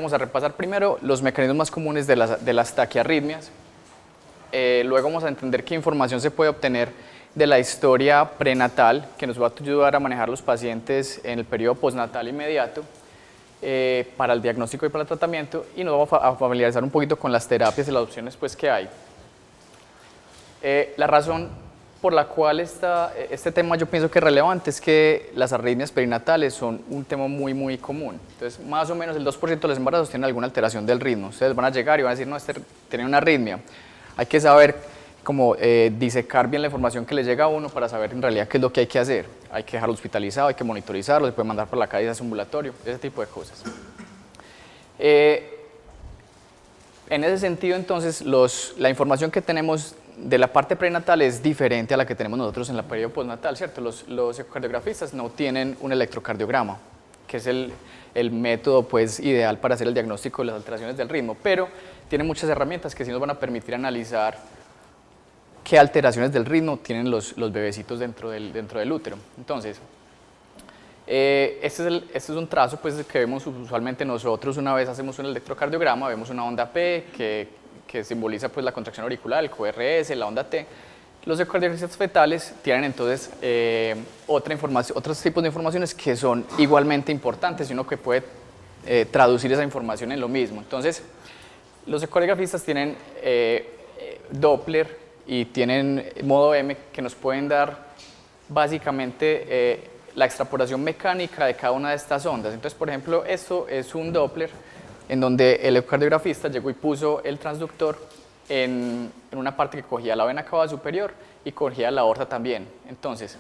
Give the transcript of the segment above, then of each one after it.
vamos a repasar primero los mecanismos más comunes de las taquiarritmias. Luego vamos a entender qué información se puede obtener de la historia prenatal, que nos va a ayudar a manejar los pacientes en el periodo postnatal inmediato, para el diagnóstico y para el tratamiento, y nos vamos a familiarizar un poquito con las terapias y las opciones pues, que hay. La razón por la cual este tema yo pienso que es relevante es que las arritmias perinatales son un tema muy común. Entonces, más o menos el 2% de los embarazos tienen alguna alteración del ritmo. Ustedes van a llegar y van a decir, no, tiene una arritmia. Hay que saber cómo disecar bien la información que le llega a uno para saber en realidad qué es lo que hay que hacer. Hay que dejarlo hospitalizado, hay que monitorizarlo, se puede mandar por la calle a ambulatorio, ese tipo de cosas. En ese sentido, entonces, la información que tenemos de la parte prenatal es diferente a la que tenemos nosotros en la periodo postnatal, ¿cierto? Los ecocardiografistas no tienen un electrocardiograma, que es el método pues, ideal para hacer el diagnóstico de las alteraciones del ritmo, pero tienen muchas herramientas que sí nos van a permitir analizar qué alteraciones del ritmo tienen los bebecitos dentro del útero. Entonces, este es un trazo pues, que vemos usualmente nosotros una vez hacemos un electrocardiograma, vemos una onda P que simboliza pues, la contracción auricular, el QRS, la onda T. Los ecocardiografistas fetales tienen entonces otros tipos de informaciones que son igualmente importantes y uno que puede traducir esa información en lo mismo. Entonces, los ecocardiografistas tienen Doppler y tienen modo M que nos pueden dar básicamente la extrapolación mecánica de cada una de estas ondas. Entonces, por ejemplo, esto es un Doppler en donde el ecocardiografista llegó y puso el transductor en una parte que cogía la vena cava superior y cogía la aorta también. Entonces,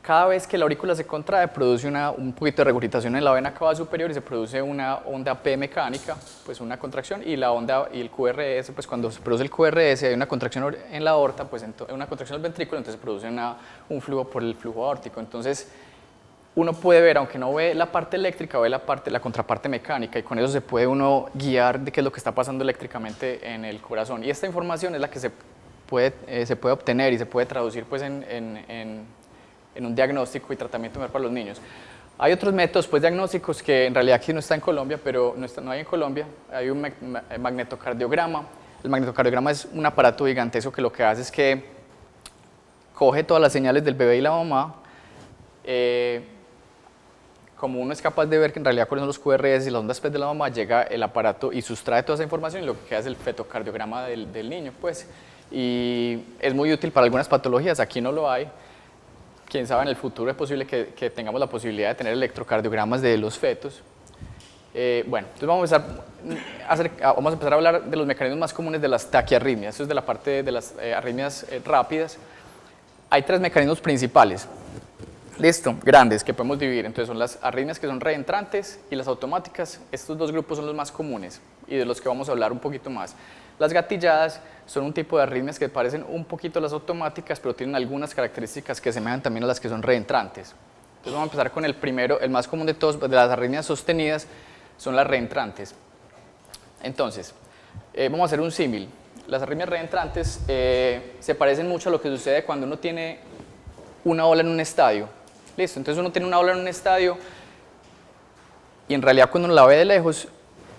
cada vez que la aurícula se contrae, produce un poquito de regurgitación en la vena cava superior y se produce una onda P mecánica, pues una contracción, y la onda y el QRS, pues cuando se produce el QRS hay una contracción en la aorta, pues una contracción del ventrículo, entonces se produce un flujo por el flujo aórtico. Entonces, uno puede ver, aunque no ve la parte eléctrica, ve la contraparte mecánica, y con eso se puede uno guiar de qué es lo que está pasando eléctricamente en el corazón. Y esta información es la que se puede obtener y se puede traducir pues, en un diagnóstico y tratamiento mejor para los niños. Hay otros métodos pues, diagnósticos que en realidad aquí no está en Colombia, pero no hay en Colombia. Hay un magnetocardiograma. El magnetocardiograma es un aparato gigantesco que lo que hace es que coge todas las señales del bebé y la mamá. Como uno es capaz de ver que en realidad cuáles son los QRS y las ondas P de la mamá, llega el aparato y sustrae toda esa información y lo que queda es el fetocardiograma del niño. Pues. Y es muy útil para algunas patologías, aquí no lo hay. Quién sabe, en el futuro es posible que tengamos la posibilidad de tener electrocardiogramas de los fetos. Bueno, entonces vamos a empezar a hablar de los mecanismos más comunes de las taquiarritmias. Esto es de la parte de las arritmias rápidas. Hay tres mecanismos principales. Listo, grandes, que podemos dividir. Entonces son las arritmias que son reentrantes y las automáticas. Estos dos grupos son los más comunes y de los que vamos a hablar un poquito más. Las gatilladas son un tipo de arritmias que parecen un poquito a las automáticas, pero tienen algunas características que semejan también a las que son reentrantes. Entonces vamos a empezar con el primero, el más común de todos, de las arritmias sostenidas, son las reentrantes. Entonces, vamos a hacer un símil. Las arritmias reentrantes se parecen mucho a lo que sucede cuando uno tiene una ola en un estadio. Listo, entonces uno tiene una ola en un estadio y en realidad cuando uno la ve de lejos,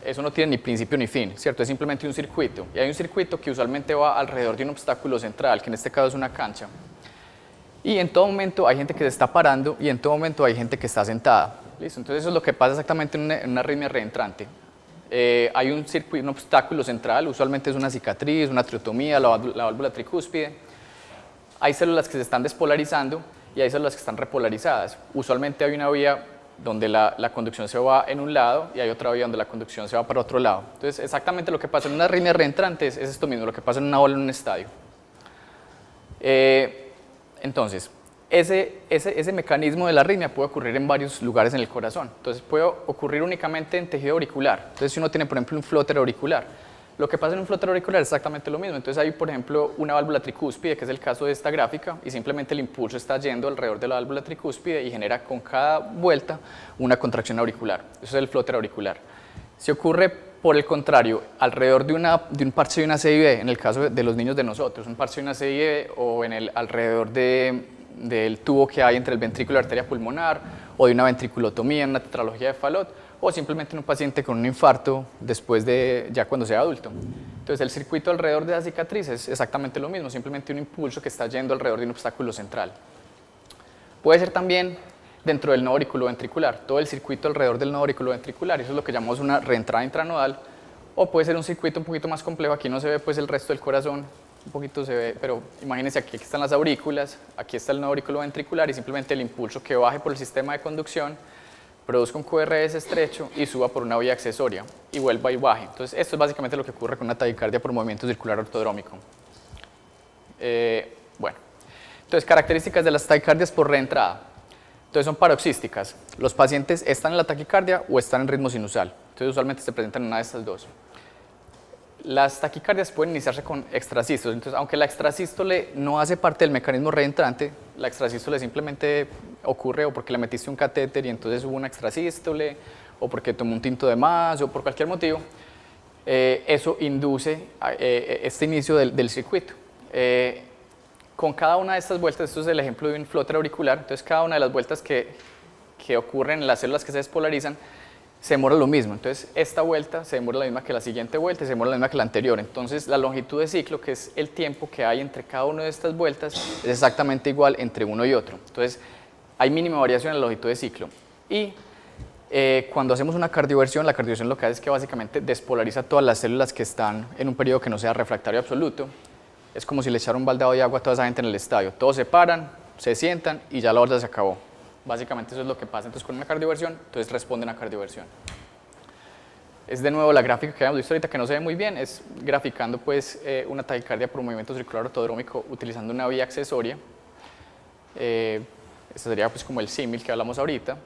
eso no tiene ni principio ni fin, ¿cierto? Es simplemente un circuito. Y hay un circuito que usualmente va alrededor de un obstáculo central, que en este caso es una cancha. Y en todo momento hay gente que se está parando y en todo momento hay gente que está sentada. ¿Listo? Entonces eso es lo que pasa exactamente en una arritmia reentrante. Hay un circuito, un obstáculo central, usualmente es una cicatriz, una triotomía, la válvula tricúspide. Hay células que se están despolarizando y hay células que están repolarizadas. Usualmente hay una vía donde la conducción se va en un lado y hay otra vía donde la conducción se va para otro lado. Entonces, exactamente lo que pasa en una arritmia reentrante es esto mismo, lo que pasa en una ola en un estadio. Entonces, ese mecanismo de la arritmia puede ocurrir en varios lugares en el corazón. Entonces, puede ocurrir únicamente en tejido auricular. Entonces, si uno tiene, por ejemplo, un flóter auricular, lo que pasa en un flóter auricular es exactamente lo mismo. Entonces hay, por ejemplo, una válvula tricúspide, que es el caso de esta gráfica, y simplemente el impulso está yendo alrededor de la válvula tricúspide y genera con cada vuelta una contracción auricular. Eso es el flóter auricular. Si ocurre, por el contrario, alrededor de un parche de una CIB, en el caso de los niños de nosotros, un parche de una CIB o alrededor del tubo que hay entre el ventrículo y la arteria pulmonar, o de una ventriculotomía, una tetralogía de Fallot, o simplemente en un paciente con un infarto después de ya cuando sea adulto. Entonces el circuito alrededor de la cicatriz es exactamente lo mismo, simplemente un impulso que está yendo alrededor de un obstáculo central. Puede ser también dentro del nodo auriculoventricular, todo el circuito alrededor del nodo auriculoventricular, eso es lo que llamamos una reentrada intranodal, o puede ser un circuito un poquito más complejo, aquí no se ve pues el resto del corazón, un poquito se ve, pero imagínense aquí están las aurículas, aquí está el nodo auriculoventricular y simplemente el impulso que baje por el sistema de conducción produzca un QRS estrecho y suba por una vía accesoria y vuelva y baje. Entonces esto es básicamente lo que ocurre con una taquicardia por movimiento circular ortodrómico. Bueno, entonces características de las taquicardias por reentrada. Entonces son paroxísticas. Los pacientes están en la taquicardia o están en ritmo sinusal. Entonces usualmente se presentan en una de estas dos. Las taquicardias pueden iniciarse con extrasístole. Entonces, aunque la extrasístole no hace parte del mecanismo reentrante, la extrasístole simplemente ocurre o porque le metiste un catéter y entonces hubo una extrasístole, o porque tomó un tinto de más, o por cualquier motivo, eso induce este inicio del circuito. Con cada una de estas vueltas, esto es el ejemplo de un flóter auricular, entonces cada una de las vueltas que ocurren en las células que se despolarizan, se demora lo mismo. Entonces esta vuelta se demora la misma que la siguiente vuelta y se demora la misma que la anterior. Entonces la longitud de ciclo, que es el tiempo que hay entre cada una de estas vueltas, es exactamente igual entre uno y otro. Entonces hay mínima variación en la longitud de ciclo. Y cuando hacemos una cardioversión, la cardioversión lo que hace es que básicamente despolariza todas las células que están en un periodo que no sea refractario absoluto. Es como si le echara un baldado de agua a toda esa gente en el estadio. Todos se paran, se sientan y ya la vuelta se acabó. Básicamente eso es lo que pasa entonces con una cardioversión, entonces responden a cardioversión. Es de nuevo la gráfica que habíamos visto ahorita, que no se ve muy bien, es graficando pues una taquicardia por movimiento circular ortodrómico utilizando una vía accesoria. Este sería pues como el símil que hablamos ahorita,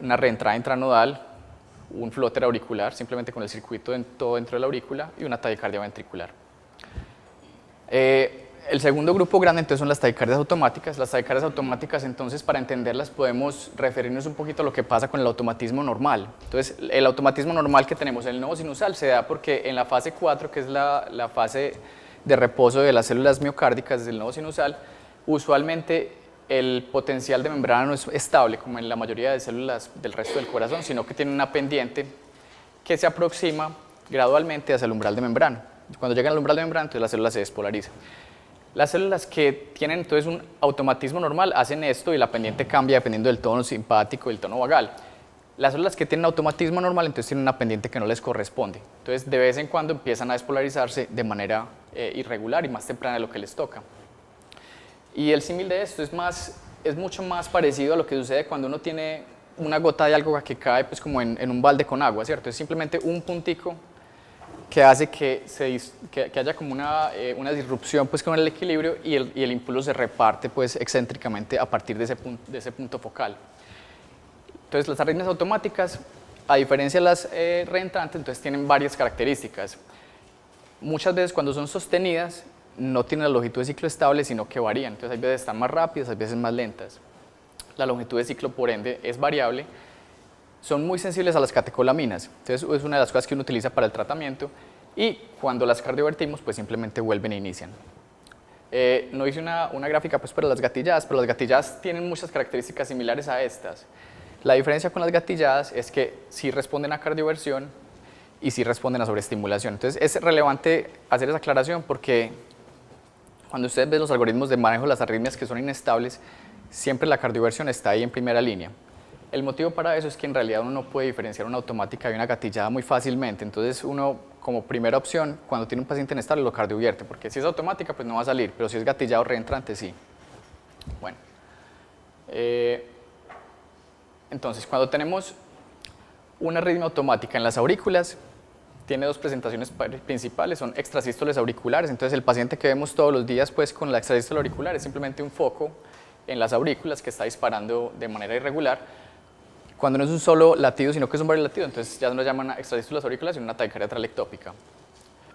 una reentrada intranodal, un flóter auricular, simplemente con el circuito todo dentro de la aurícula, y una taquicardia ventricular. El segundo grupo grande entonces son las taquicardias automáticas. Las taquicardias automáticas, entonces, para entenderlas podemos referirnos un poquito a lo que pasa con el automatismo normal. Entonces, el automatismo normal que tenemos en el nodo sinusal se da porque en la fase 4, que es la fase de reposo de las células miocárdicas del nodo sinusal, usualmente el potencial de membrana no es estable como en la mayoría de células del resto del corazón, sino que tiene una pendiente que se aproxima gradualmente hacia el umbral de membrana. Cuando llegan al umbral de membrana, entonces la célula se despolariza. Las células que tienen entonces un automatismo normal hacen esto y la pendiente cambia dependiendo del tono simpático y el tono vagal. Las células que tienen automatismo normal entonces tienen una pendiente que no les corresponde. Entonces de vez en cuando empiezan a despolarizarse de manera irregular y más temprana de lo que les toca. Y el símil de esto es mucho más parecido a lo que sucede cuando uno tiene una gota de algo que cae pues como en un balde con agua, ¿cierto? Es simplemente un puntico que hace que haya como una disrupción pues, con el equilibrio y el impulso se reparte pues, excéntricamente a partir de ese punto focal. Entonces las arritmias automáticas, a diferencia de las reentrantes, entonces tienen varias características. Muchas veces cuando son sostenidas no tienen la longitud de ciclo estable, sino que varían. Entonces hay veces están más rápidas, hay veces más lentas. La longitud de ciclo, por ende, es variable. Son muy sensibles a las catecolaminas, entonces es una de las cosas que uno utiliza para el tratamiento y cuando las cardiovertimos pues simplemente vuelven e inician. No hice una gráfica pues para las gatilladas, pero las gatilladas tienen muchas características similares a estas. La diferencia con las gatilladas es que sí responden a cardioversión y sí responden a sobreestimulación. Entonces es relevante hacer esa aclaración porque cuando ustedes ven los algoritmos de manejo de las arritmias que son inestables, siempre la cardioversión está ahí en primera línea. El motivo para eso es que en realidad uno no puede diferenciar una automática de una gatillada muy fácilmente, entonces uno como primera opción cuando tiene un paciente inestable lo cardiovierte, porque si es automática pues no va a salir, pero si es gatillado reentrante sí. Bueno, entonces cuando tenemos una arritmia automática en las aurículas, tiene dos presentaciones principales, son extrasístoles auriculares, entonces el paciente que vemos todos los días pues con la extrasístole auricular es simplemente un foco en las aurículas que está disparando de manera irregular. Cuando no es un solo latido, sino que es un varios latidos, entonces ya no llaman extrasístoles auriculares, sino una taquicardia tralectópica.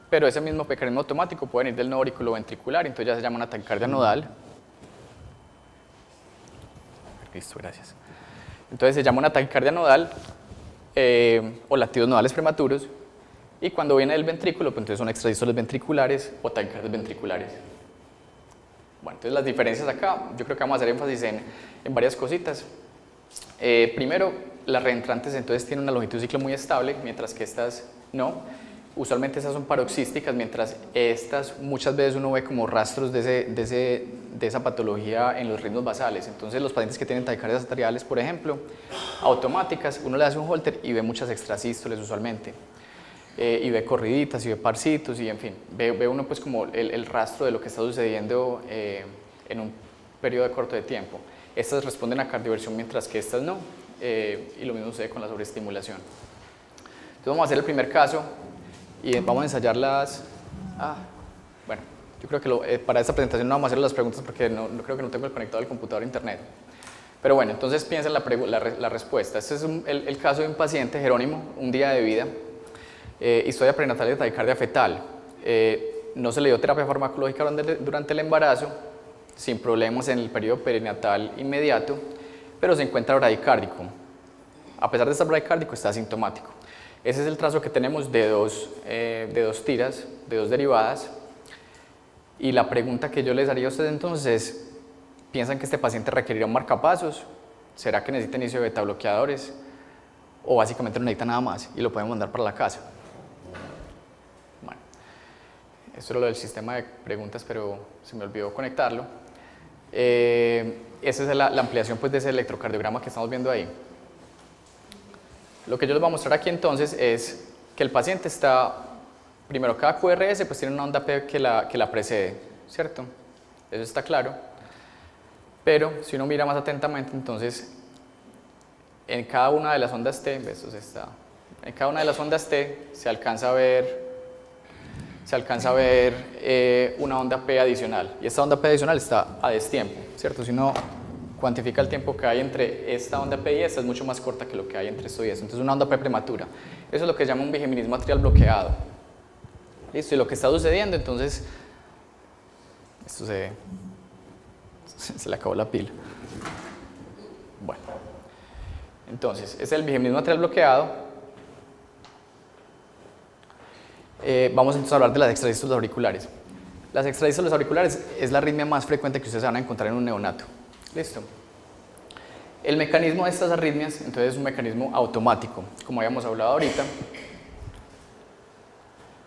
Pero ese mismo mecanismo automático puede venir del nodo auriculoventricular, entonces ya se llama una taquicardia nodal. Listo, gracias. Entonces se llama una taquicardia nodal o latidos nodales prematuros, y cuando viene del ventrículo, pues entonces son extrasístoles ventriculares o taquicardias ventriculares. Bueno, entonces las diferencias acá, yo creo que vamos a hacer énfasis en varias cositas. Primero, las reentrantes entonces tienen una longitud de ciclo muy estable, mientras que estas no. Usualmente esas son paroxísticas, mientras estas muchas veces uno ve como rastros de esa patología en los ritmos basales. Entonces los pacientes que tienen taquicardias atriales, por ejemplo, automáticas, uno le hace un Holter y ve muchas extrasístoles usualmente. Y ve corriditas y ve parcitos y en fin, ve uno pues como el rastro de lo que está sucediendo en un periodo corto de tiempo. Estas responden a cardioversión mientras que estas no, y lo mismo sucede con la sobreestimulación. Entonces vamos a hacer el primer caso y vamos a ensayar las... bueno, yo creo que para esta presentación no vamos a hacer las preguntas porque no creo que no tengo el conectado al computador a internet. Pero bueno, entonces piensen la respuesta. Este es el caso de un paciente, Jerónimo, un día de vida, historia prenatal de taquicardia fetal. No se le dio terapia farmacológica durante el embarazo, sin problemas en el periodo perinatal inmediato, pero se encuentra bradicárdico. A pesar de estar bradicárdico, está asintomático. Ese es el trazo que tenemos de dos tiras, de dos derivadas. Y la pregunta que yo les haría a ustedes entonces es, ¿piensan que este paciente requerirá un marcapasos? ¿Será que necesita inicio de beta bloqueadores? ¿O básicamente no necesita nada más y lo podemos mandar para la casa? Bueno, esto era lo del sistema de preguntas, pero se me olvidó conectarlo. Esa es la ampliación pues, de ese electrocardiograma que estamos viendo ahí. Lo que yo les voy a mostrar aquí entonces es que el paciente está, primero cada QRS pues tiene una onda P que la precede, ¿cierto? Eso está claro. Pero si uno mira más atentamente, entonces en cada una de las ondas T, en cada una de las ondas T se alcanza a ver una onda P adicional, y esta onda P adicional está a destiempo, ¿cierto? Si uno cuantifica el tiempo que hay entre esta onda P y esta, es mucho más corta que lo que hay entre esto y esto, entonces una onda P prematura. Eso es lo que se llama un bigeminismo atrial bloqueado. ¿Listo? Y lo que está sucediendo, entonces, esto se le acabó la pila. Bueno, entonces, es el bigeminismo atrial bloqueado. Vamos entonces a hablar de las extrasístoles auriculares. Las extrasístoles auriculares es la arritmia más frecuente que ustedes van a encontrar en un neonato. ¿Listo? El mecanismo de estas arritmias, entonces, es un mecanismo automático, como habíamos hablado ahorita.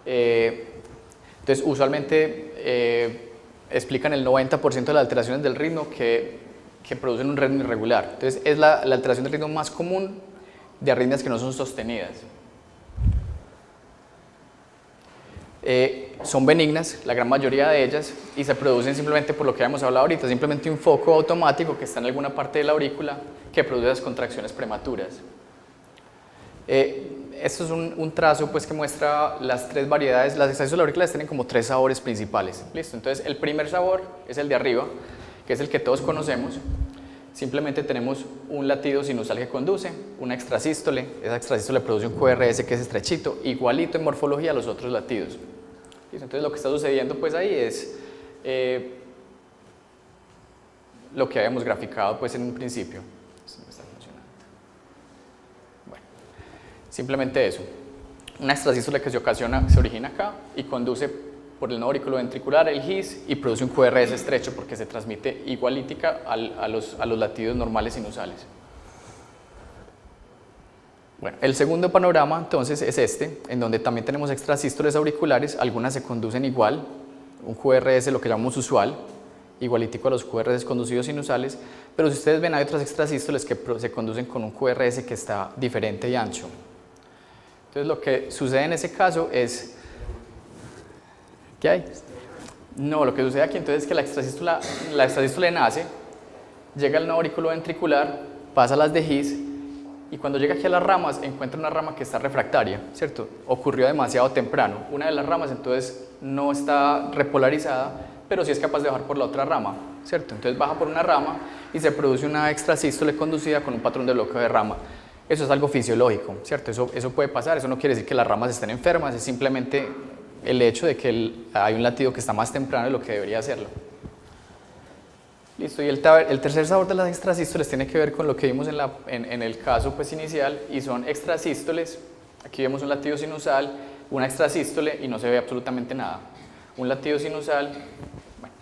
Entonces, usualmente explican el 90% de las alteraciones del ritmo que producen un ritmo irregular. Entonces, es la alteración del ritmo más común de arritmias que no son sostenidas. Son benignas, la gran mayoría de ellas, y se producen simplemente por lo que habíamos hablado ahorita, simplemente un foco automático que está en alguna parte de la aurícula que produce las contracciones prematuras. Esto es un trazo pues, que muestra las tres variedades. Las extrasístoles auriculares tienen como tres sabores principales. ¿Listo? Entonces, el primer sabor es el de arriba, que es el que todos conocemos. Simplemente tenemos un latido sinusal que conduce, una extrasístole. Esa extrasístole produce un QRS que es estrechito, igualito en morfología a los otros latidos. ¿Listo? Entonces, lo que está sucediendo pues, ahí es lo que habíamos graficado pues, en un principio. Simplemente eso, una extrasístole que se origina acá y conduce por el nodo auriculoventricular, el GIS, y produce un QRS estrecho porque se transmite igualítica a los latidos normales sinusales. Bueno, el segundo panorama entonces es este, en donde también tenemos extrasístoles auriculares, algunas se conducen igual, un QRS lo que llamamos usual, igualítico a los QRS conducidos sinusales, pero si ustedes ven hay otras extrasístoles que se conducen con un QRS que está diferente y ancho. Entonces lo que sucede en ese caso es, ¿qué hay? No, lo que sucede aquí entonces es que la extrasístole nace, llega al nodo auriculoventricular, pasa a las de GIS y cuando llega aquí a las ramas encuentra una rama que está refractaria, ¿cierto? Ocurrió demasiado temprano. Una de las ramas entonces no está repolarizada, pero sí es capaz de bajar por la otra rama, ¿cierto? Entonces baja por una rama y se produce una extrasístole conducida con un patrón de bloqueo de rama. Eso es algo fisiológico, ¿cierto? Eso puede pasar, eso no quiere decir que las ramas estén enfermas, es simplemente el hecho de que hay un latido que está más temprano de lo que debería hacerlo. Listo, y el tercer sabor de las extrasístoles tiene que ver con lo que vimos en el caso pues, inicial, y son extrasístoles. Aquí vemos un latido sinusal, una extrasístole y no se ve absolutamente nada. Un latido sinusal, bueno,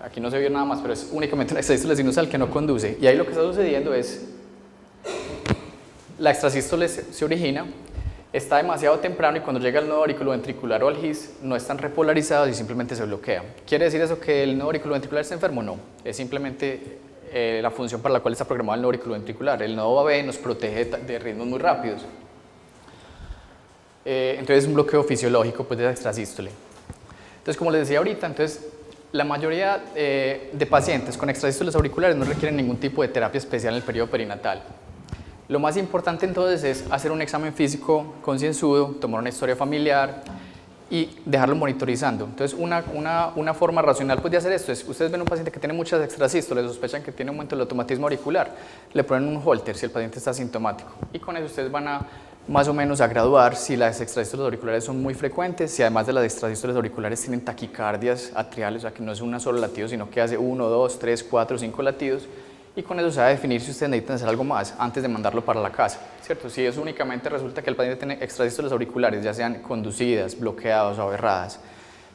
aquí no se ve nada más, pero es únicamente una extrasístole sinusal que no conduce. Y ahí lo que está sucediendo es la extrasístole se origina, está demasiado temprano y cuando llega al nodo auriculoventricular o al GIS no están repolarizados y simplemente se bloquea. ¿Quiere decir eso que el nodo auriculoventricular está enfermo? No, es simplemente la función para la cual está programado el nodo auriculoventricular. El nodo AB nos protege de ritmos muy rápidos. Entonces es un bloqueo fisiológico pues, de la extrasístole. Entonces, como les decía ahorita, la mayoría de pacientes con extrasístoles auriculares no requieren ningún tipo de terapia especial en el periodo perinatal. Lo más importante entonces es hacer un examen físico concienzudo, tomar una historia familiar y dejarlo monitorizando. Entonces, una forma racional pues, de hacer esto es, ustedes ven un paciente que tiene muchas extrasístoles, sospechan que tiene aumento del automatismo auricular, le ponen un holter si el paciente está asintomático y con eso ustedes van a más o menos a graduar si las extrasístoles auriculares son muy frecuentes, si además de las extrasístoles auriculares tienen taquicardias atriales, o sea que no es un solo latido, sino que hace 1, 2, 3, 4, 5 latidos, y con eso se va a definir si ustedes necesitan hacer algo más antes de mandarlo para la casa, ¿cierto? Si eso únicamente resulta que el paciente tiene extrasístoles auriculares, ya sean conducidas, bloqueadas o aberradas,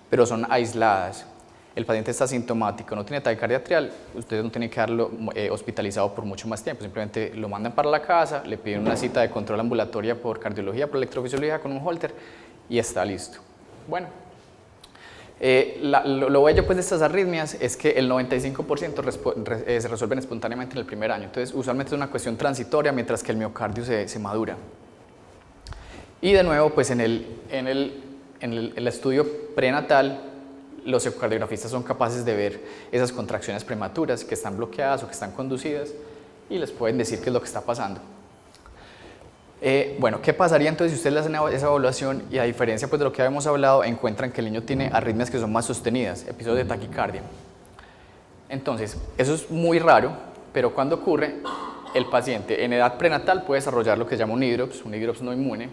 pero son aisladas, el paciente está asintomático, no tiene taquicardia atrial, ustedes no tienen que darlo hospitalizado por mucho más tiempo, simplemente lo mandan para la casa, le piden una cita de control ambulatoria por cardiología, por electrofisiología con un holter y está listo. Bueno, lo bello pues, de estas arritmias es que el 95% se resuelven espontáneamente en el primer año, entonces usualmente es una cuestión transitoria mientras que el miocardio se madura. Y de nuevo, pues en el estudio prenatal, los ecocardiografistas son capaces de ver esas contracciones prematuras que están bloqueadas o que están conducidas y les pueden decir qué es lo que está pasando. Bueno, ¿qué pasaría entonces si ustedes le hacen esa evaluación y a diferencia pues, de lo que habíamos hablado, encuentran que el niño tiene arritmias que son más sostenidas, episodios de taquicardia? Entonces, eso es muy raro, pero cuando ocurre, el paciente en edad prenatal puede desarrollar lo que se llama un hidrops no inmune,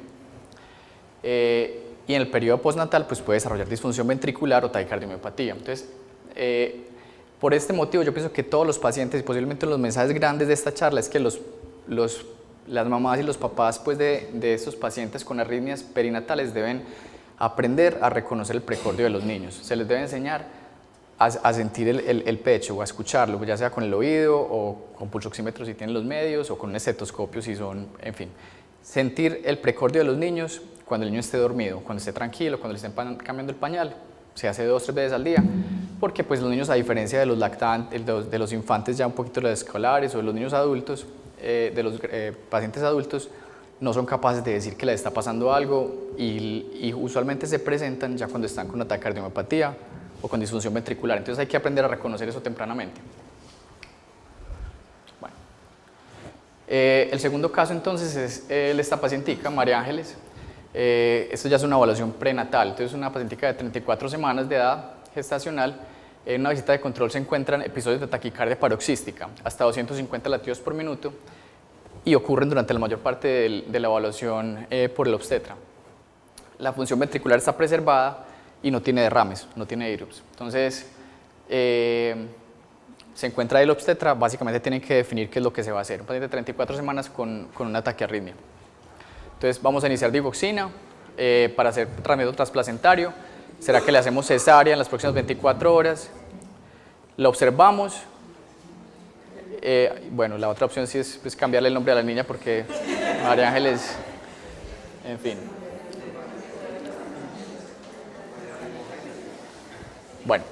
y en el periodo postnatal pues, puede desarrollar disfunción ventricular o taquicardiomyopatía. Entonces, por este motivo yo pienso que todos los pacientes, y posiblemente los mensajes grandes de esta charla, es que las mamás y los papás pues, de estos pacientes con arritmias perinatales deben aprender a reconocer el precordio de los niños. Se les debe enseñar a sentir el pecho o a escucharlo, ya sea con el oído o con pulsoxímetro si tienen los medios o con un estetoscopio si son, en fin. Sentir el precordio de los niños cuando el niño esté dormido, cuando esté tranquilo, cuando le estén cambiando el pañal, se hace 2 o 3 veces al día, porque pues los niños, a diferencia de los lactantes, de los infantes ya un poquito los escolares o de los niños adultos, de los pacientes adultos, no son capaces de decir que les está pasando algo y usualmente se presentan ya cuando están con ataque de cardiomiopatía o con disfunción ventricular, entonces hay que aprender a reconocer eso tempranamente. Bueno. El segundo caso entonces es esta pacientica, María Ángeles. Esto ya es una evaluación prenatal, entonces una pacientica de 34 semanas de edad gestacional. En una visita de control se encuentran episodios de taquicardia paroxística, hasta 250 latidos por minuto, y ocurren durante la mayor parte de la evaluación por el obstetra. La función ventricular está preservada y no tiene derrames, no tiene hidrops. Entonces, se encuentra el obstetra, básicamente tienen que definir qué es lo que se va a hacer. Un paciente de 34 semanas con una taquiarritmia. Entonces vamos a iniciar digoxina para hacer tratamiento transplacentario. ¿Será que le hacemos cesárea en las próximas 24 horas? La observamos. Bueno, la otra opción sí es pues, cambiarle el nombre a la niña porque María Ángeles, en fin. Bueno,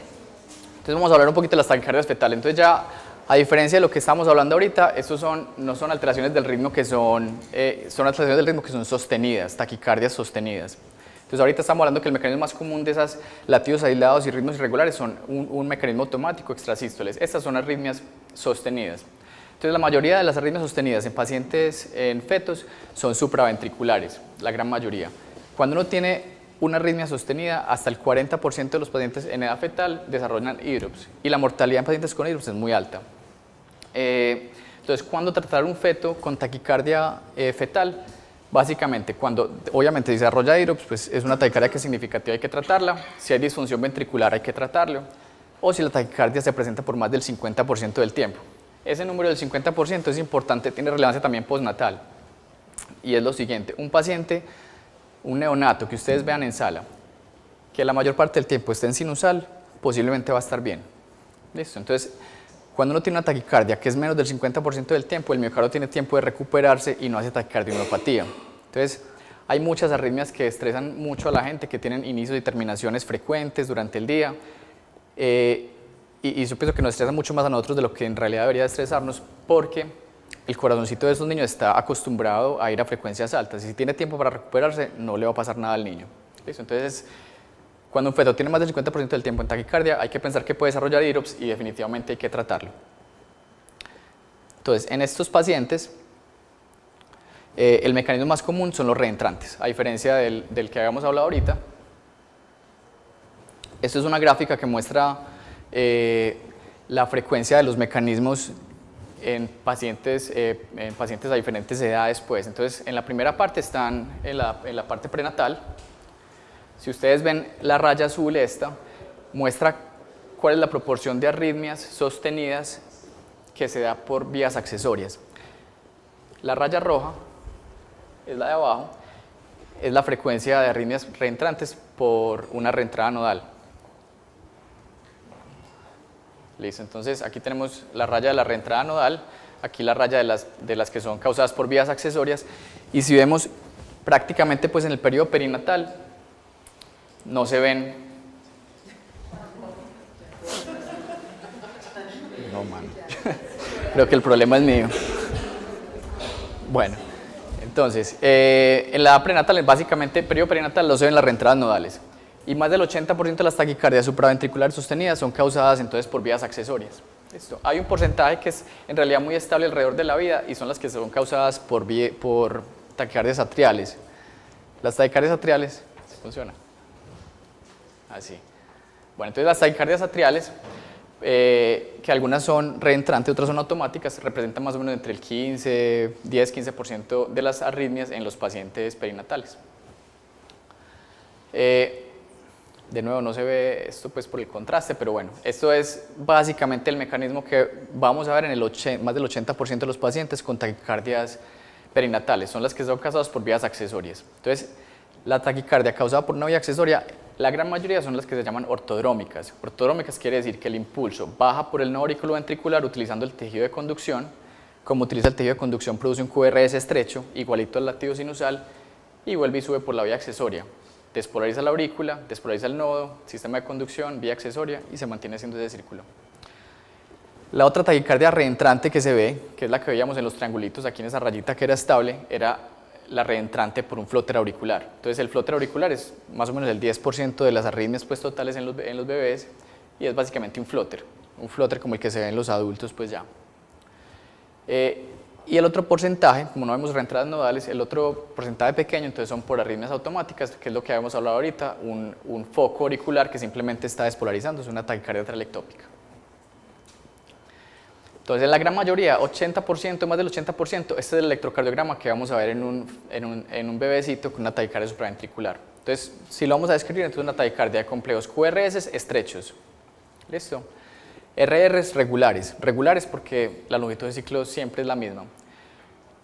entonces vamos a hablar un poquito de las taquicardias fetales. Entonces ya, a diferencia de lo que estamos hablando ahorita, estos no son alteraciones del ritmo que son alteraciones del ritmo que son sostenidas, taquicardias sostenidas. Entonces ahorita estamos hablando que el mecanismo más común de esos latidos aislados y ritmos irregulares son un mecanismo automático extrasístoles. Estas son arritmias sostenidas. Entonces la mayoría de las arritmias sostenidas en pacientes en fetos son supraventriculares, la gran mayoría. Cuando uno tiene una arritmia sostenida, hasta el 40% de los pacientes en edad fetal desarrollan hidrops y la mortalidad en pacientes con hidrops es muy alta. Entonces, ¿cuándo tratar un feto con taquicardia fetal? Básicamente, obviamente si se desarrolla hidrops, pues es una taquicardia que es significativa, hay que tratarla. Si hay disfunción ventricular, hay que tratarlo. O si la taquicardia se presenta por más del 50% del tiempo. Ese número del 50% es importante, tiene relevancia también postnatal. Y es lo siguiente, un neonato que ustedes vean en sala, que la mayor parte del tiempo esté en sinusal, posiblemente va a estar bien. ¿Listo? Entonces, Cuando uno tiene una taquicardia que es menos del 50% del tiempo, el miocardio tiene tiempo de recuperarse y no hace taquicardiomyopatía. Entonces, hay muchas arritmias que estresan mucho a la gente, que tienen inicios y terminaciones frecuentes durante el día. Y yo pienso que nos estresa mucho más a nosotros de lo que en realidad debería estresarnos, porque el corazoncito de esos niños está acostumbrado a ir a frecuencias altas. Y si tiene tiempo para recuperarse, no le va a pasar nada al niño. ¿Listo? Entonces, cuando un feto tiene más del 50% del tiempo en taquicardia, hay que pensar que puede desarrollar IROPS y definitivamente hay que tratarlo. Entonces, en estos pacientes, el mecanismo más común son los reentrantes, a diferencia del que habíamos hablado ahorita. Esto es una gráfica que muestra la frecuencia de los mecanismos en pacientes a diferentes edades. Pues. Entonces, en la primera parte están en la parte prenatal. Si ustedes ven la raya azul esta, muestra cuál es la proporción de arritmias sostenidas que se da por vías accesorias. La raya roja es la de abajo, es la frecuencia de arritmias reentrantes por una reentrada nodal. Listo, entonces aquí tenemos la raya de la reentrada nodal, aquí la raya de las que son causadas por vías accesorias, y si vemos prácticamente pues en el periodo perinatal no se ven. No, man. Creo que el problema es mío. Bueno, entonces, en la prenatal, básicamente, periodo perinatal, no se ven las reentradas nodales. Y más del 80% de las taquicardias supraventriculares sostenidas son causadas entonces por vías accesorias. ¿Listo? Hay un porcentaje que es en realidad muy estable alrededor de la vida y son las que son causadas por taquicardias atriales. Las taquicardias atriales, ¿funciona? Así. Bueno, entonces las taquicardias atriales, que algunas son reentrantes, otras son automáticas, representan más o menos entre el 10-15% de las arritmias en los pacientes perinatales. De nuevo, no se ve esto pues por el contraste, pero bueno, esto es básicamente el mecanismo que vamos a ver en más del 80% de los pacientes con taquicardias perinatales, son las que son causadas por vías accesorias. Entonces, la taquicardia causada por una vía accesoria, la gran mayoría son las que se llaman ortodrómicas. Ortodrómicas quiere decir que el impulso baja por el nodo auriculoventricular utilizando el tejido de conducción. Como utiliza el tejido de conducción, produce un QRS estrecho, igualito al latido sinusal, y vuelve y sube por la vía accesoria. Despolariza la aurícula, despolariza el nodo, sistema de conducción, vía accesoria, y se mantiene haciendo ese círculo. La otra taquicardia reentrante que se ve, que es la que veíamos en los triangulitos aquí en esa rayita que era estable, era la reentrante por un flóter auricular. Entonces el flóter auricular es más o menos el 10% de las arritmias pues, totales en los bebés y es básicamente un flóter como el que se ve en los adultos pues ya. Y el otro porcentaje, como no vemos reentradas nodales, el otro porcentaje pequeño entonces son por arritmias automáticas, que es lo que habíamos hablado ahorita, un foco auricular que simplemente está despolarizando, es una taquicardia tralectópica. Entonces, en la gran mayoría, 80%, más del 80%, este es el electrocardiograma que vamos a ver en un bebecito con una taquicardia supraventricular. Entonces, si lo vamos a describir, entonces una taquicardia de complejos QRS estrechos. ¿Listo? RRs regulares porque la longitud de ciclo siempre es la misma.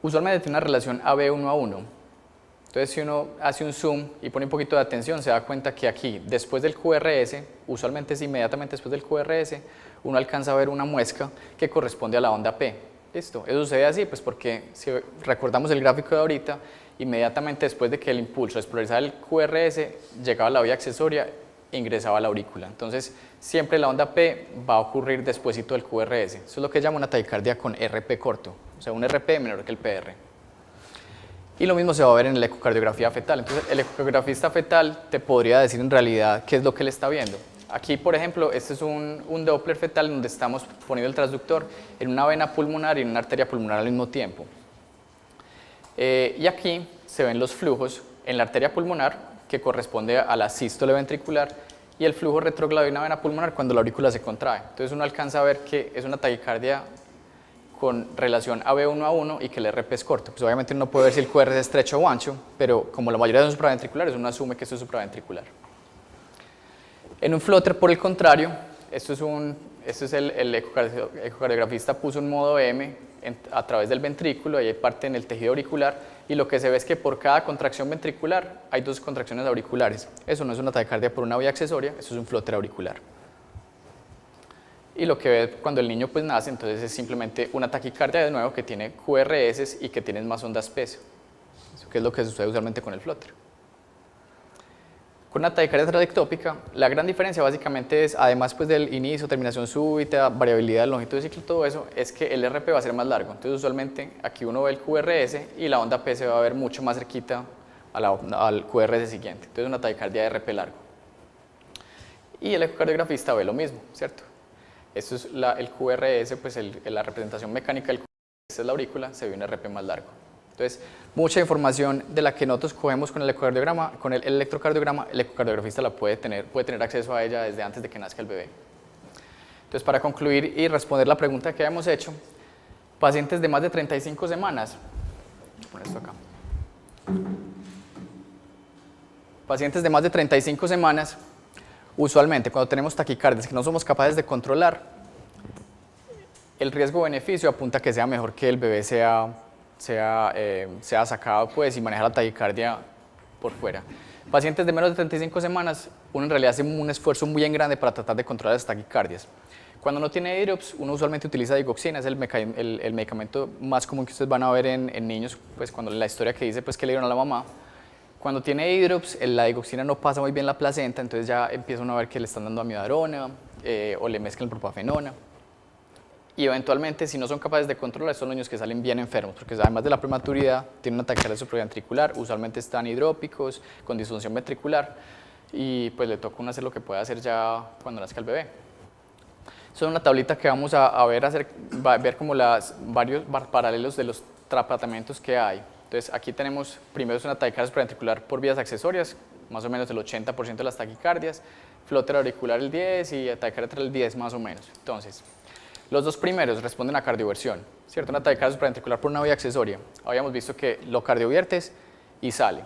Usualmente tiene una relación AB1:1. Entonces, si uno hace un zoom y pone un poquito de atención, se da cuenta que aquí, después del QRS, usualmente es inmediatamente después del QRS, uno alcanza a ver una muesca que corresponde a la onda P. ¿Listo? Eso sucede así, pues porque si recordamos el gráfico de ahorita, inmediatamente después de que el impulso despolarizaba el QRS, llegaba a la vía accesoria e ingresaba a la aurícula. Entonces, siempre la onda P va a ocurrir despuésito del QRS. Eso es lo que llama una taquicardia con RP corto, o sea, un RP menor que el PR. Y lo mismo se va a ver en la ecocardiografía fetal. Entonces, el ecografista fetal te podría decir en realidad qué es lo que él está viendo. Aquí, por ejemplo, este es un Doppler fetal donde estamos poniendo el transductor en una vena pulmonar y en una arteria pulmonar al mismo tiempo. Y aquí se ven los flujos en la arteria pulmonar, que corresponde a la sístole ventricular, y el flujo retrógrado de una vena pulmonar cuando la aurícula se contrae. Entonces uno alcanza a ver que es una taquicardia con relación AB1:1 y que el RP es corto. Pues obviamente uno puede ver si el QR es estrecho o ancho, pero como la mayoría son supraventriculares, uno asume que esto es supraventricular. En un flóter, por el contrario, esto es el ecocardiografista puso un modo M a través del ventrículo, y hay parte en el tejido auricular, y lo que se ve es que por cada contracción ventricular hay dos contracciones auriculares. Eso no es una taquicardia por una vía accesoria, eso es un flóter auricular. y lo que ve cuando el niño pues nace, entonces es simplemente una taquicardia de nuevo que tiene QRS y que tiene más ondas peso, eso que es lo que sucede usualmente con el flóter. Con una taquicardia trayectópica, la gran diferencia básicamente es, además pues del inicio, terminación súbita, variabilidad, longitud de ciclo, todo eso, es que el RP va a ser más largo. Entonces usualmente aquí uno ve el QRS y la onda P se va a ver mucho más cerquita al QRS siguiente. Entonces una taquicardia de RP largo. Y el ecocardiografista ve lo mismo, ¿cierto? Esto es el QRS, pues la representación mecánica del QRS, esta es la aurícula, se ve un RP más largo. Entonces, mucha información de la que nosotros cogemos con el ecocardiograma, con el electrocardiograma, el ecocardiografista puede tener acceso a ella desde antes de que nazca el bebé. Entonces, para concluir y responder la pregunta que habíamos hecho, pacientes de más de 35 semanas, voy a poner esto acá. Pacientes de más de 35 semanas, usualmente cuando tenemos taquicardias que no somos capaces de controlar, el riesgo-beneficio apunta a que sea mejor que el bebé sea sacado pues, y maneja la taquicardia por fuera. Pacientes de menos de 35 semanas, uno en realidad hace un esfuerzo muy grande para tratar de controlar las taquicardias. Cuando no tiene hidrops, uno usualmente utiliza digoxina, es el medicamento más común que ustedes van a ver en niños, pues cuando la historia que dice pues, que le dieron a la mamá. Cuando tiene hidrops, la digoxina no pasa muy bien la placenta, entonces ya empieza uno a ver que le están dando amiodarona o le mezclan propafenona. Y eventualmente, si no son capaces de controlar, son niños que salen bien enfermos, porque además de la prematuridad, tienen una taquicardia supraventricular, usualmente están hidrópicos, con disfunción ventricular, y pues le toca uno hacer lo que puede hacer ya cuando nazca el bebé. Son una tablita que vamos a ver como varios paralelos de los tratamientos que hay. Entonces, aquí tenemos, primero es una taquicardia supraventricular por vías accesorias, más o menos el 80% de las taquicardias, flóter auricular el 10 y taquicardia atrial el 10 más o menos. Entonces, los dos primeros responden a cardioversión, ¿cierto? Una taquicardia supraventricular por una vía accesoria. Habíamos visto que lo cardioviertes y sale.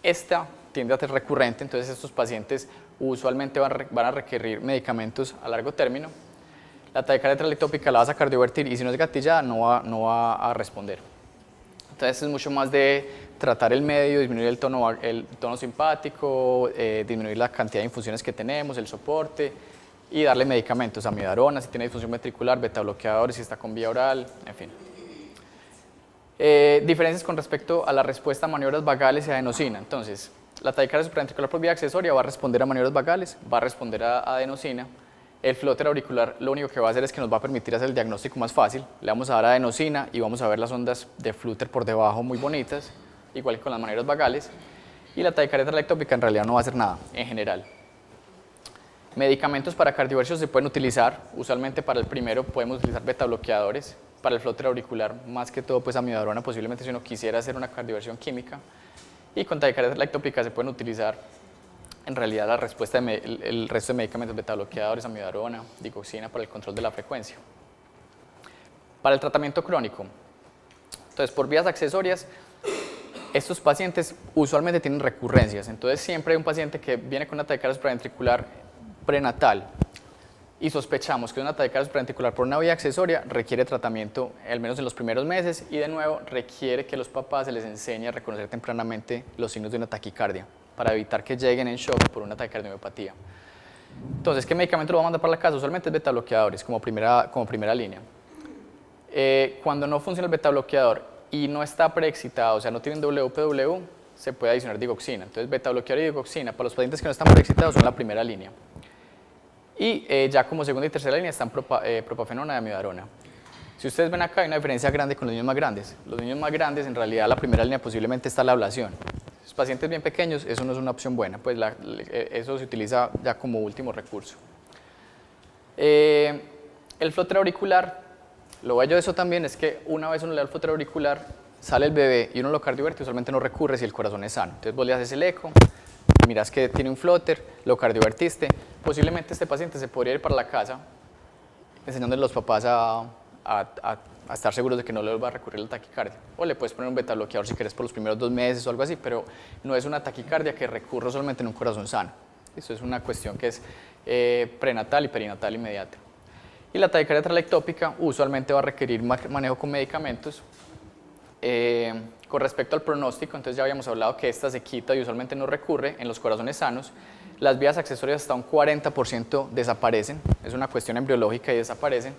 Esta tiende a ser recurrente, entonces estos pacientes usualmente van a requerir medicamentos a largo término. La taquicardia atrial ectópica la vas a cardiovertir y si no es gatillada no va a responder. Entonces es mucho más de tratar el medio, disminuir el tono simpático, disminuir la cantidad de infusiones que tenemos, el soporte, y darle medicamentos, amiodarona si tiene disfunción ventricular, beta bloqueadores si está con vía oral, en fin. Diferencias con respecto a la respuesta a maniobras vagales y adenosina. Entonces, la taquicardia supraventricular por vía accesoria va a responder a maniobras vagales, va a responder a adenosina. El flóter auricular lo único que va a hacer es que nos va a permitir hacer el diagnóstico más fácil. Le vamos a dar adenosina y vamos a ver las ondas de flúter por debajo muy bonitas, igual que con las maniobras vagales. Y la taquicardia trayectópica en realidad no va a hacer nada, en general. Medicamentos para cardioversión se pueden utilizar, usualmente para el primero podemos utilizar beta bloqueadores, para el flóter auricular más que todo pues amiodarona posiblemente si uno quisiera hacer una cardioversión química, y con taquicardia trayectópica se pueden utilizar en realidad la respuesta el resto de medicamentos, beta bloqueadores, amiodarona, digoxina para el control de la frecuencia. Para el tratamiento crónico, entonces por vías accesorias, estos pacientes usualmente tienen recurrencias, entonces siempre hay un paciente que viene con una taquicardia supraventricular prenatal y sospechamos que una taquicardia supraventricular por una vía accesoria requiere tratamiento al menos en los primeros meses y de nuevo requiere que los papás se les enseñe a reconocer tempranamente los signos de una taquicardia para evitar que lleguen en shock por una taquicardiomopatía. Entonces, ¿qué medicamento lo va a mandar para la casa? Usualmente es beta bloqueadores como primera línea. Cuando no funciona el beta bloqueador y no está preexcitado, o sea, no tienen WPW, se puede adicionar digoxina. Entonces, beta bloqueador y digoxina para los pacientes que no están preexcitados son la primera línea. Y ya como segunda y tercera línea están propafenona y amiodarona. Si ustedes ven acá hay una diferencia grande con los niños más grandes. Los niños más grandes en realidad la primera línea posiblemente está la ablación. Los pacientes bien pequeños eso no es una opción buena, pues eso se utiliza ya como último recurso. El flóter auricular, lo bello de eso también es que una vez uno le da el flóter auricular, sale el bebé y uno lo cardioverte, usualmente no recurre si el corazón es sano. Entonces vos le haces el eco, miras que tiene un flóter, lo cardiovertiste, posiblemente este paciente se podría ir para la casa enseñándole a los papás a estar seguros de que no le va a recurrir la taquicardia. O le puedes poner un beta bloqueador si quieres por los primeros 2 meses o algo así, pero no es una taquicardia que recurre solamente en un corazón sano. Eso es una cuestión que es prenatal y perinatal inmediata. Y la taquicardia trayectópica usualmente va a requerir manejo con medicamentos, Con respecto al pronóstico, entonces ya habíamos hablado que esta se quita y usualmente no recurre en los corazones sanos. Las vías accesorias hasta un 40% desaparecen, es una cuestión embriológica y desaparecen.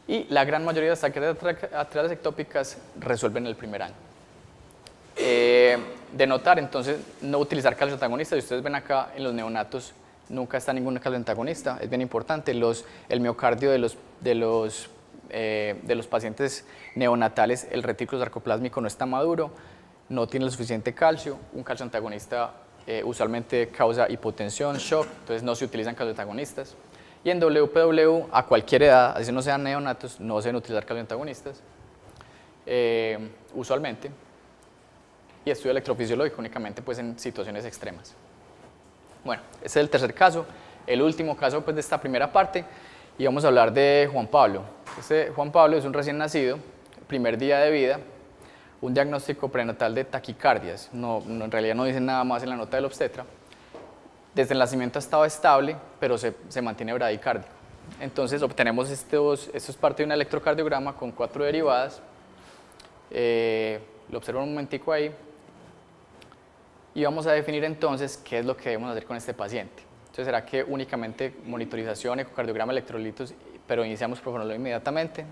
Y la gran mayoría de las taquicardias atriales ectópicas resuelven en el primer año. De notar, entonces, no utilizar calcio antagonista. Si ustedes ven acá en los neonatos, nunca está ningún calcio antagonista, es bien importante. El miocardio de los pacientes neonatales, el retículo sarcoplásmico no está maduro, no tiene el suficiente calcio. Un calcio antagonista usualmente causa hipotensión, shock, entonces no se utilizan calcio antagonistas. Y en WPW, a cualquier edad, así no sean neonatos, no se deben utilizar calcio antagonistas, usualmente. Y estudio electrofisiológico únicamente pues, en situaciones extremas. Bueno, ese es el tercer caso, el último caso pues, de esta primera parte, y vamos a hablar de Juan Pablo. Juan Pablo es un recién nacido, primer día de vida, un diagnóstico prenatal de taquicardias, en realidad no dice nada más en la nota del obstetra. Desde el nacimiento ha estado estable, pero se mantiene bradicárdico. Entonces obtenemos esto es parte de un electrocardiograma con 4 derivadas, lo observo un momentico ahí, y vamos a definir entonces qué es lo que debemos hacer con este paciente. Entonces, ¿será que únicamente monitorización, ecocardiograma, electrolitos, pero iniciamos propranolol inmediatamente?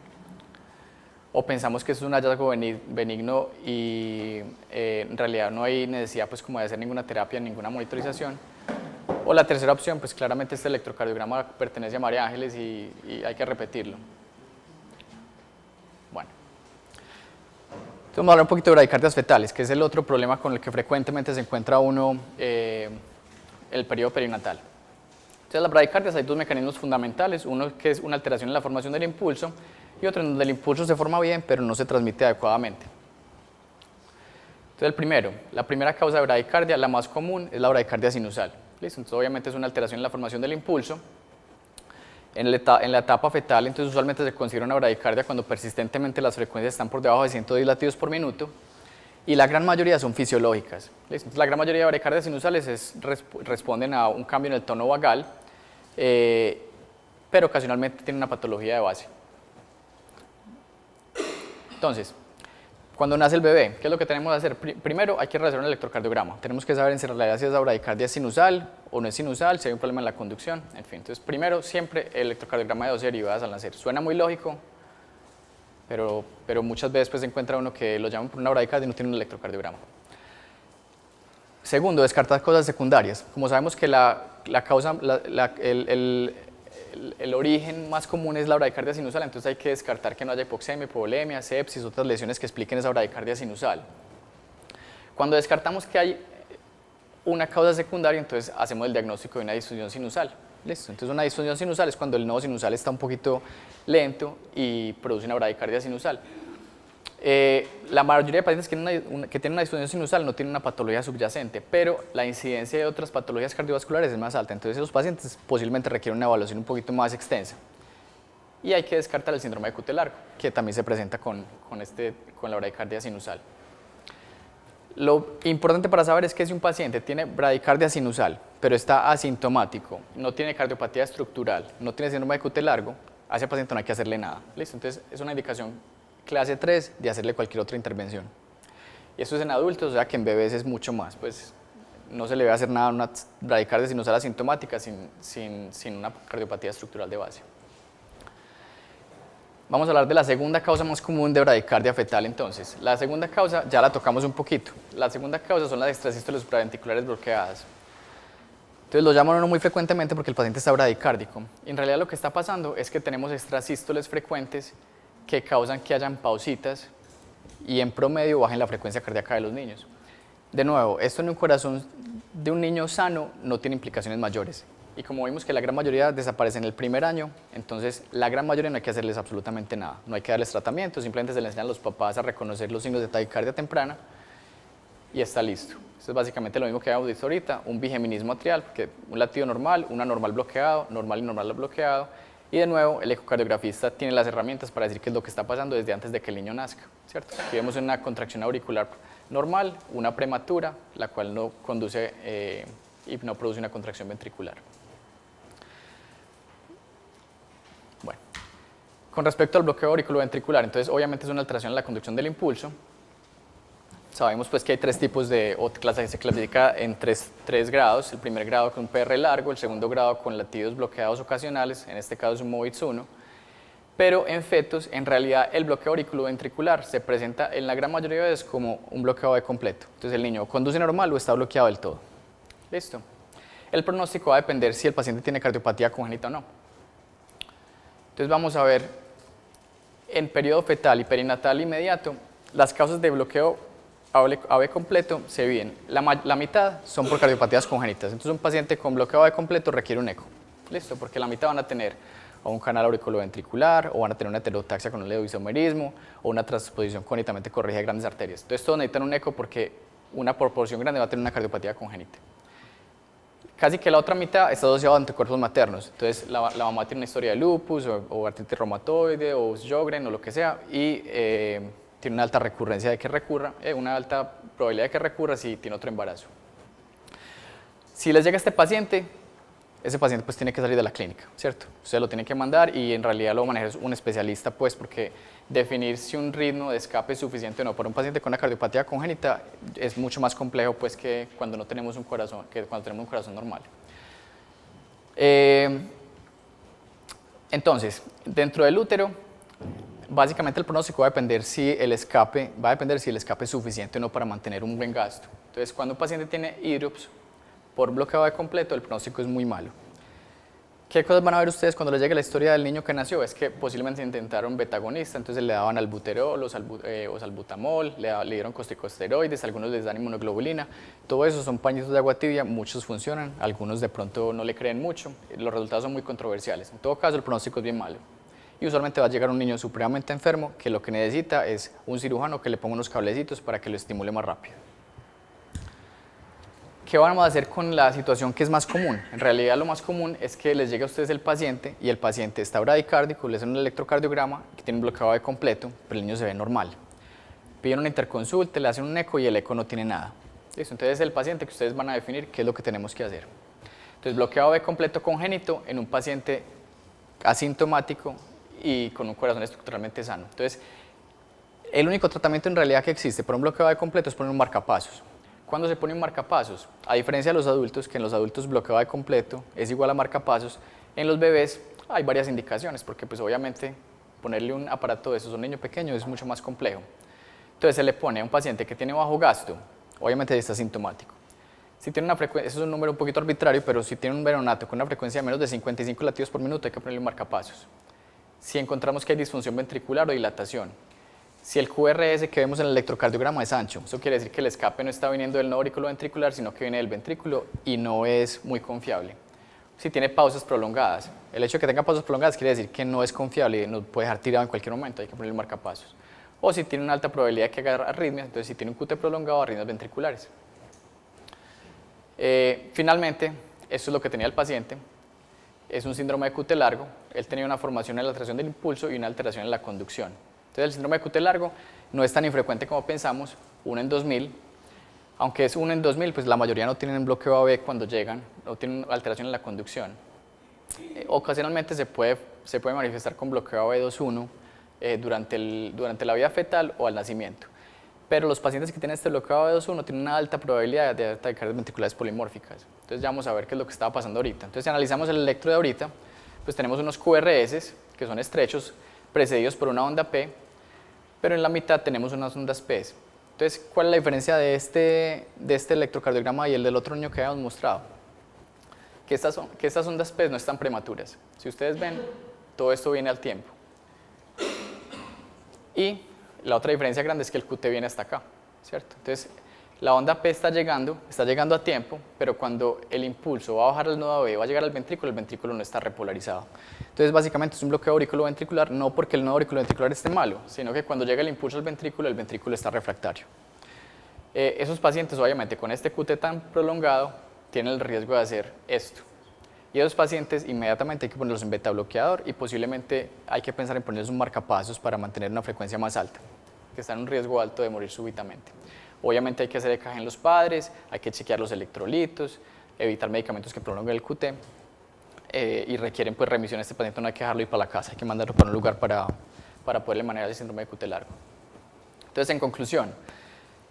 ¿O pensamos que es un hallazgo benigno y en realidad no hay necesidad pues, como de hacer ninguna terapia, ninguna monitorización? O la tercera opción, pues claramente este electrocardiograma pertenece a María Ángeles y hay que repetirlo. Bueno. Entonces vamos a hablar un poquito de bradicardias fetales, que es el otro problema con el que frecuentemente se encuentra uno en el periodo perinatal. Entonces las bradicardias hay 2 mecanismos fundamentales, uno que es una alteración en la formación del impulso y otro en donde el impulso se forma bien pero no se transmite adecuadamente. Entonces el primero, la primera causa de bradicardia, la más común, es la bradicardia sinusal. ¿Listo? Entonces obviamente es una alteración en la formación del impulso. En la etapa fetal, entonces usualmente se considera una bradicardia cuando persistentemente las frecuencias están por debajo de 110 latidos por minuto y la gran mayoría son fisiológicas. ¿Listo? Entonces, la gran mayoría de bradicardias sinusales responden a un cambio en el tono vagal, pero ocasionalmente tienen una patología de base. Entonces, cuando nace el bebé, ¿qué es lo que tenemos que hacer? Primero hay que realizar un electrocardiograma. Tenemos que saber en realidad si esa bradicardia es sinusal o no es sinusal, si hay un problema en la conducción, en fin. Entonces, primero, siempre el electrocardiograma de 12 derivadas al nacer. Suena muy lógico, pero muchas veces pues, se encuentra uno que lo llaman por una bradicardia y no tiene un electrocardiograma. Segundo, descartar causas secundarias. Como sabemos que el origen más común es la bradicardia sinusal, entonces hay que descartar que no haya hipoxemia, hipovolemia, sepsis, otras lesiones que expliquen esa bradicardia sinusal. Cuando descartamos que hay una causa secundaria, entonces hacemos el diagnóstico de una disfunción sinusal. ¿Listo? Entonces una disfunción sinusal es cuando el nodo sinusal está un poquito lento y produce una bradicardia sinusal. La mayoría de pacientes que tienen una disfunción sinusal no tienen una patología subyacente, pero la incidencia de otras patologías cardiovasculares es más alta, entonces esos pacientes posiblemente requieren una evaluación un poquito más extensa. Y hay que descartar el síndrome de cutis largo, que también se presenta con la bradicardia sinusal. Lo importante para saber es que si un paciente tiene bradicardia sinusal, pero está asintomático, no tiene cardiopatía estructural, no tiene síndrome de cutis largo, a ese paciente no hay que hacerle nada. ¿Listo? Entonces es una indicación clase 3 de hacerle cualquier otra intervención. Y esto es en adultos, o sea que en bebés es mucho más, pues no se le va a hacer nada a una bradicardia sinusal asintomática sin una cardiopatía estructural de base. Vamos a hablar de la segunda causa más común de bradicardia fetal entonces. La segunda causa ya la tocamos un poquito. La segunda causa son las extrasístoles supraventriculares bloqueadas. Entonces lo llaman uno muy frecuentemente porque el paciente está bradicárdico. En realidad lo que está pasando es que tenemos extrasístoles frecuentes que causan que hayan pausitas y en promedio bajen la frecuencia cardíaca de los niños. De nuevo, esto en un corazón de un niño sano no tiene implicaciones mayores. Y como vimos que la gran mayoría desaparece en el primer año, entonces la gran mayoría no hay que hacerles absolutamente nada. No hay que darles tratamiento, simplemente se les enseñan a los papás a reconocer los signos de taquicardia temprana y está listo. Esto es básicamente lo mismo que habíamos visto ahorita, un bigeminismo atrial, porque un latido normal, una normal bloqueado, normal y normal bloqueado. Y de nuevo, el ecocardiografista tiene las herramientas para decir qué es lo que está pasando desde antes de que el niño nazca, ¿cierto? Aquí vemos una contracción auricular normal, una prematura, la cual no conduce y no produce una contracción ventricular. Bueno, con respecto al bloqueo auriculoventricular, entonces obviamente es una alteración en la conducción del impulso. sabemos pues que hay tres tipos se clasifica en tres grados. El primer grado con un PR largo, el segundo grado con latidos bloqueados ocasionales, en este caso es un MOVITS 1. Pero en fetos, en realidad, el bloqueo auriculoventricular se presenta en la gran mayoría de veces como un bloqueo AV completo. Entonces el niño conduce normal o está bloqueado del todo. ¿Listo? El pronóstico va a depender si el paciente tiene cardiopatía congénita o no. Entonces vamos a ver en periodo fetal y perinatal inmediato, las causas de bloqueo AV completo se dividen. La mitad son por cardiopatías congénitas. Entonces un paciente con bloqueo AV completo requiere un eco. ¿Listo? Porque la mitad van a tener o un canal auriculoventricular, o van a tener una heterotaxia con un levoisomerismo, o una transposición cónicamente corregida de grandes arterias. Entonces todos necesitan un eco porque una proporción grande va a tener una cardiopatía congénita. Casi que la otra mitad está asociada a anticuerpos maternos. Entonces la mamá tiene una historia de lupus, o artritis reumatoide, o Sjögren, o lo que sea, y tiene una alta recurrencia de que recurra, una alta probabilidad de que recurra si tiene otro embarazo. Si les llega este paciente, ese paciente pues tiene que salir de la clínica, ¿cierto? Usted lo tiene que mandar y en realidad lo maneja un especialista, pues, porque definir si un ritmo de escape es suficiente o no para un paciente con una cardiopatía congénita es mucho más complejo, pues, que cuando no tenemos un corazón, que cuando tenemos un corazón normal. Entonces, dentro del útero, básicamente el pronóstico va a depender si el escape es suficiente o no para mantener un buen gasto. Entonces, cuando un paciente tiene hidrops por bloqueo de completo, el pronóstico es muy malo. ¿Qué cosas van a ver ustedes cuando les llegue la historia del niño que nació? Es que posiblemente intentaron betagonista, entonces le daban albuterol o salbutamol, le dieron corticosteroides, algunos les dan inmunoglobulina. Todo eso son pañitos de agua tibia, muchos funcionan, algunos de pronto no le creen mucho, los resultados son muy controversiales. En todo caso, el pronóstico es bien malo. Y usualmente va a llegar un niño supremamente enfermo que lo que necesita es un cirujano que le ponga unos cablecitos para que lo estimule más rápido. ¿Qué vamos a hacer con la situación que es más común? En realidad lo más común es que les llegue a ustedes el paciente y el paciente está bradicárdico, le hacen un electrocardiograma que tiene un bloqueo de completo, pero el niño se ve normal. Piden una interconsulta, le hacen un eco y el eco no tiene nada. ¿Listo? Entonces es el paciente que ustedes van a definir qué es lo que tenemos que hacer. Entonces bloqueo de completo congénito en un paciente asintomático y con un corazón estructuralmente sano. Entonces el único tratamiento en realidad que existe para un bloqueo de completo es poner un marcapasos. ¿Cuándo se pone un marcapasos? A diferencia de los adultos, que en los adultos bloqueo de completo es igual a marcapasos, en los bebés hay varias indicaciones, porque pues obviamente ponerle un aparato de esos a un niño pequeño es mucho más complejo. Entonces se le pone a un paciente que tiene bajo gasto, obviamente está asintomático. Si tiene una frecuencia, eso es un número un poquito arbitrario, pero si tiene un veronato con una frecuencia de menos de 55 latidos por minuto, hay que ponerle un marcapasos. Si encontramos que hay disfunción ventricular o dilatación, si el QRS que vemos en el electrocardiograma es ancho, eso quiere decir que el escape no está viniendo del nodo auriculoventricular, sino que viene del ventrículo y no es muy confiable. Si tiene pausas prolongadas, el hecho de que tenga pausas prolongadas quiere decir que no es confiable y nos puede dejar tirado en cualquier momento, hay que ponerle marcapasos. O si tiene una alta probabilidad de que haga arritmias, entonces si tiene un QT prolongado, arritmias ventriculares. Finalmente, esto es lo que tenía el paciente, es un síndrome de QT largo, él tenía una formación en la alteración del impulso y una alteración en la conducción. Entonces el síndrome de QT largo no es tan infrecuente como pensamos, 1 en 2000, aunque es 1 en 2000, pues la mayoría no tienen bloqueo AV cuando llegan, no tienen alteración en la conducción. Ocasionalmente se puede manifestar con bloqueo AV 2.1 durante la vida fetal o al nacimiento. Pero los pacientes que tienen este bloqueo AV 2.1 tienen una alta probabilidad de taquicardias ventriculares polimórficas. Entonces ya vamos a ver qué es lo que estaba pasando ahorita. Entonces si analizamos el electro de ahorita, pues tenemos unos QRS que son estrechos, precedidos por una onda P, pero en la mitad tenemos unas ondas P. Entonces, ¿cuál es la diferencia de este electrocardiograma y el del otro niño que habíamos mostrado? Que estas ondas P no están prematuras. Si ustedes ven, todo esto viene al tiempo. Y la otra diferencia grande es que el QT viene hasta acá, ¿cierto? Entonces, la onda P está llegando a tiempo, pero cuando el impulso va a bajar al nodo AB, va a llegar al ventrículo, el ventrículo no está repolarizado. Entonces, básicamente es un bloqueo auriculoventricular, no porque el nodo auriculoventricular esté malo, sino que cuando llega el impulso al ventrículo, el ventrículo está refractario. Esos pacientes, obviamente, con este QT tan prolongado, tienen el riesgo de hacer esto. Y esos pacientes, inmediatamente hay que ponerlos en beta bloqueador y posiblemente hay que pensar en ponerles un marcapasos para mantener una frecuencia más alta, que están en un riesgo alto de morir súbitamente. Obviamente hay que hacer EKG en los padres, hay que chequear los electrolitos, evitar medicamentos que prolonguen el QT y requieren pues remisión a este paciente, no hay que dejarlo ir para la casa, hay que mandarlo para un lugar para poderle manejar el síndrome de QT largo. Entonces, en conclusión,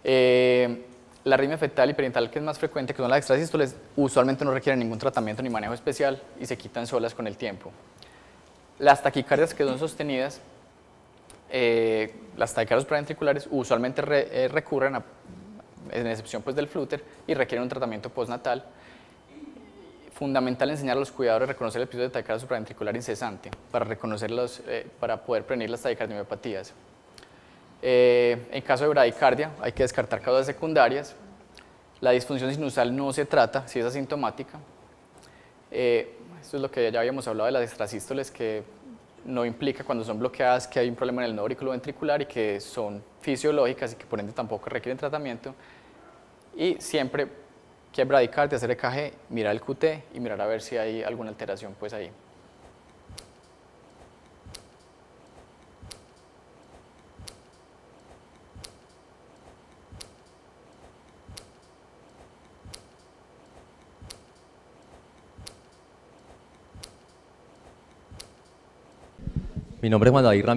La arritmia fetal y perinatal, que es más frecuente, que son las extrasístoles, usualmente no requieren ningún tratamiento ni manejo especial y se quitan solas con el tiempo. Las taquicardias que son sostenidas, las taquicardias supraventriculares, usualmente recurren, en excepción pues, del flúter, y requieren un tratamiento postnatal. Fundamental enseñar a los cuidadores a reconocer el episodio de taquicardia supraventricular incesante para poder prevenir las taquicardiopatías. En caso de bradicardia hay que descartar causas secundarias. La disfunción sinusal no se trata si es asintomática. Esto es lo que ya habíamos hablado de las extrasístoles, que no implica cuando son bloqueadas que hay un problema en el nodo auriculoventricular y que son fisiológicas y que por ende tampoco requieren tratamiento. Y siempre que hay bradicardia, hacer EKG, mirar el QT y mirar a ver si hay alguna alteración pues ahí. Mi nombre es Juan David Ramírez.